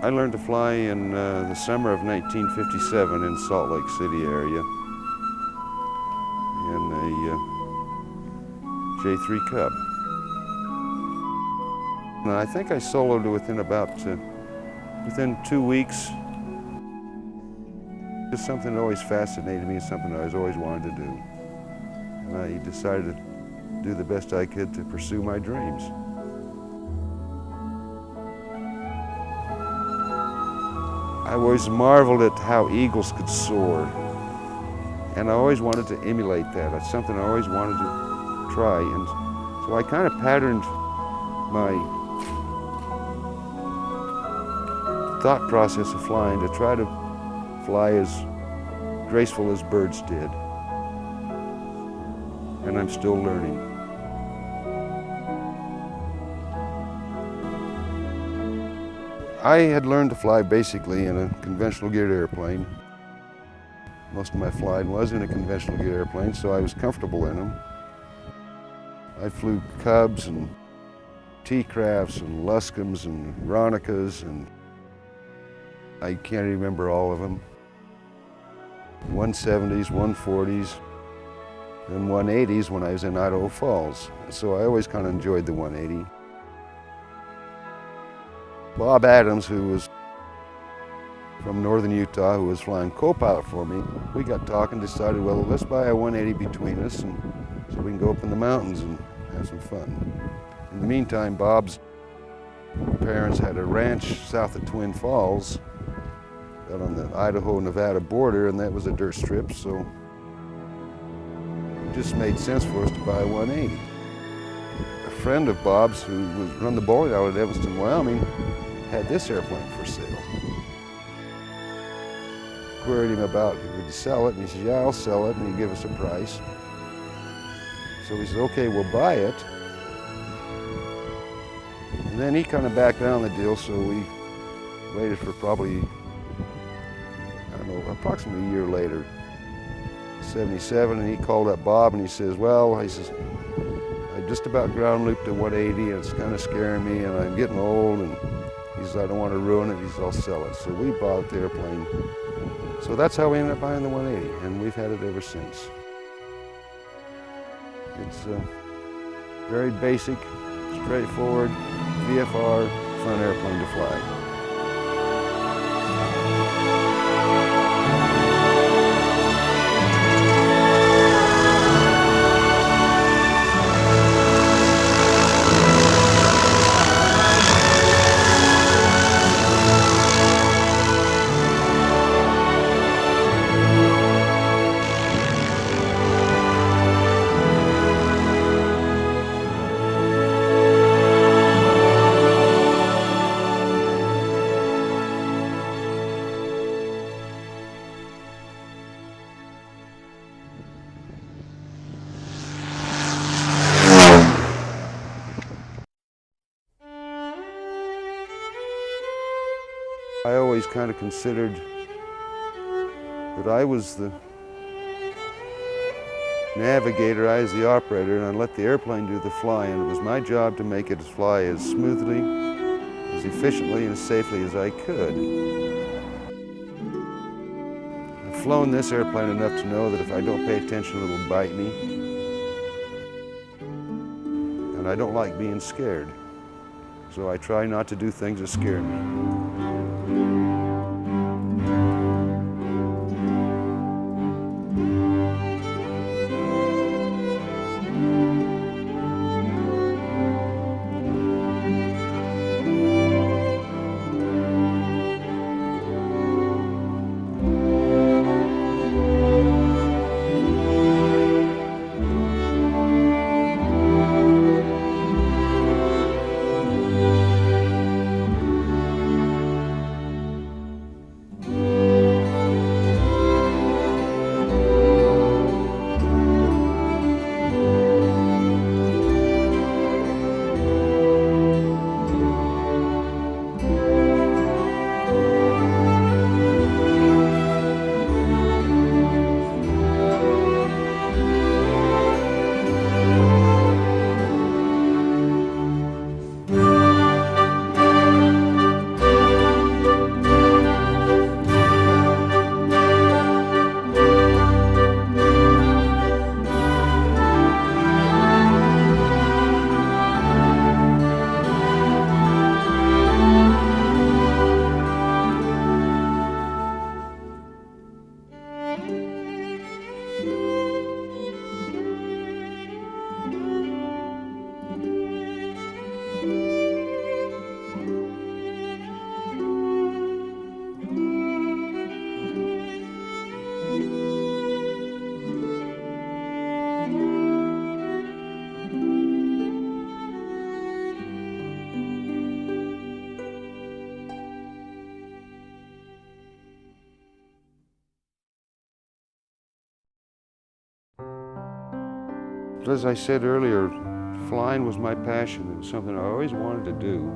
I learned to fly in the summer of 1957 in Salt Lake City area in a J3 Cub. And I think I soloed within 2 weeks. It's something that always fascinated me, something I always wanted to do. And I decided to do the best I could to pursue my dreams. I always marveled at how eagles could soar, and I always wanted to emulate that. That's something I always wanted to try, and so I kind of patterned my thought process of flying to try to fly as graceful as birds did, and I'm still learning. I had learned to fly basically in a conventional geared airplane. Most of my flying was in a conventional geared airplane, so I was comfortable in them. I flew Cubs and T-Crafts and Luscombs and Ronicas, and I can't remember all of them. 170s, 140s, and 180s when I was in Idaho Falls. So I always kind of enjoyed the 180. Bob Adams, who was from northern Utah, who was flying co-pilot for me, we got talking, decided, well, let's buy a 180 between us and so we can go up in the mountains and have some fun. In the meantime, Bob's parents had a ranch south of Twin Falls out on the Idaho-Nevada border, and that was a dirt strip, so it just made sense for us to buy a 180. A friend of Bob's who was run the bowling alley at Evanston, Wyoming, had this airplane for sale. Queried him about, would you sell it? And he said, yeah, I'll sell it, and he'd give us a price. So we said, okay, we'll buy it. And then he kind of backed down the deal, so we waited for probably, I don't know, approximately a year later, 77, and he called up Bob and he says, well, he says, I just about ground looped a 180 and it's kind of scaring me and I'm getting old, and he says, I don't want to ruin it. He says, I'll sell it. So we bought the airplane. So that's how we ended up buying the 180, and we've had it ever since. It's very basic, straightforward, VFR, fun airplane to fly. I always kind of considered that I was the navigator, I was the operator, and I let the airplane do the flying. It was my job to make it fly as smoothly, as efficiently, and as safely as I could. I've flown this airplane enough to know that if I don't pay attention, it'll bite me. And I don't like being scared. So I try not to do things that scare me. as I said earlier, flying was my passion. It was something I always wanted to do.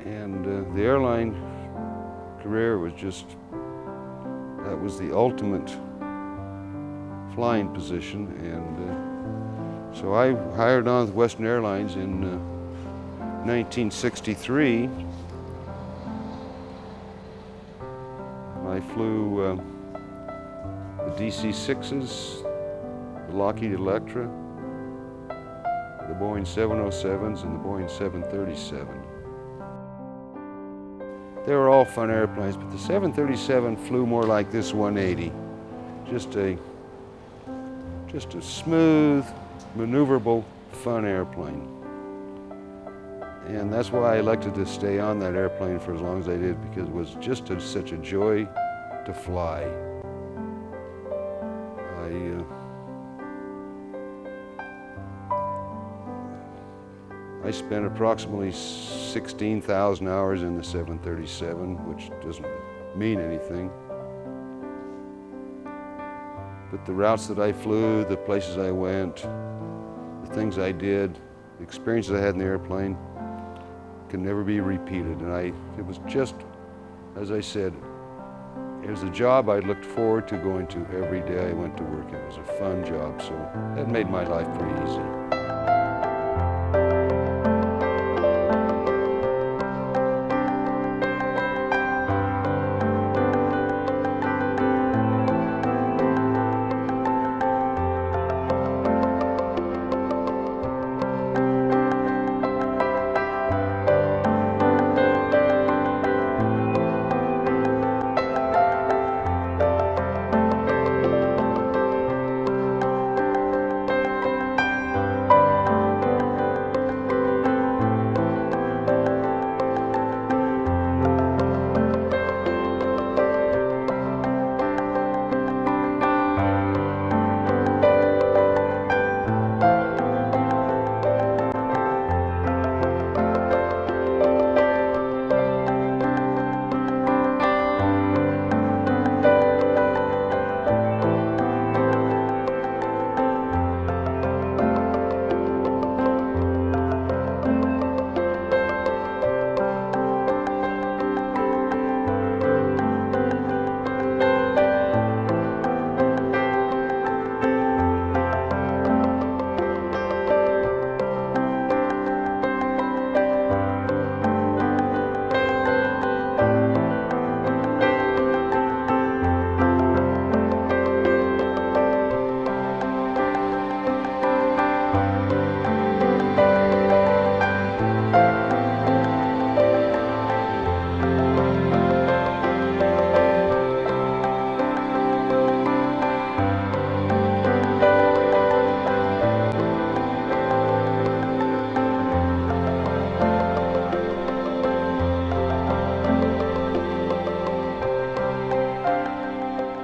And the airline career was just, that was the ultimate flying position. And so I hired on with Western Airlines in 1963. I flew the DC-6s, the Lockheed Electra, the Boeing 707s, and the Boeing 737. They were all fun airplanes, but the 737 flew more like this 180. Just a smooth, maneuverable, fun airplane. And that's why I elected to stay on that airplane for as long as I did, because it was just such a joy to fly. I spent approximately 16,000 hours in the 737, which doesn't mean anything. But the routes that I flew, the places I went, the things I did, the experiences I had in the airplane can never be repeated. And it was just, as I said, it was a job I looked forward to going to every day I went to work. It was a fun job, so that made my life pretty easy.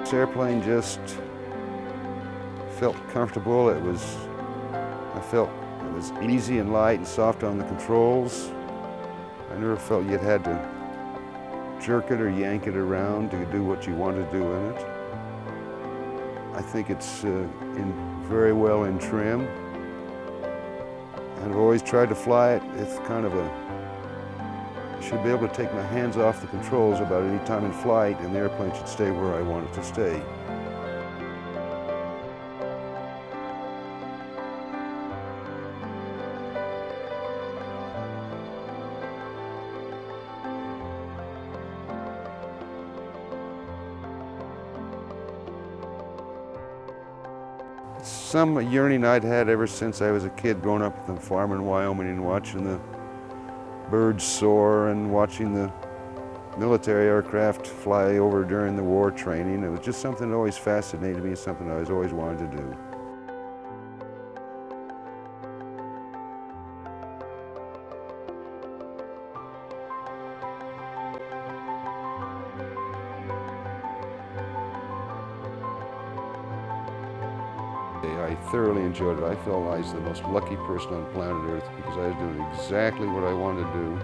This airplane just felt comfortable. I felt it was easy and light and soft on the controls. I never felt you had to jerk it or yank it around to do what you want to do in it. I think it's very well in trim. And I've always tried to fly it. It's kind of I should be able to take my hands off the controls about any time in flight, and the airplane should stay where I want it to stay. Some yearning I'd had ever since I was a kid, growing up at the farm in Wyoming and watching the birds soar and watching the military aircraft fly over during the war training. It was just something that always fascinated me, something I always wanted to do. I thoroughly enjoyed it. I felt I was the most lucky person on planet Earth because I was doing exactly what I wanted to do.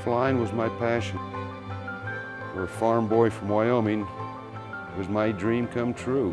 flying was my passion. For a farm boy from Wyoming, it was my dream come true.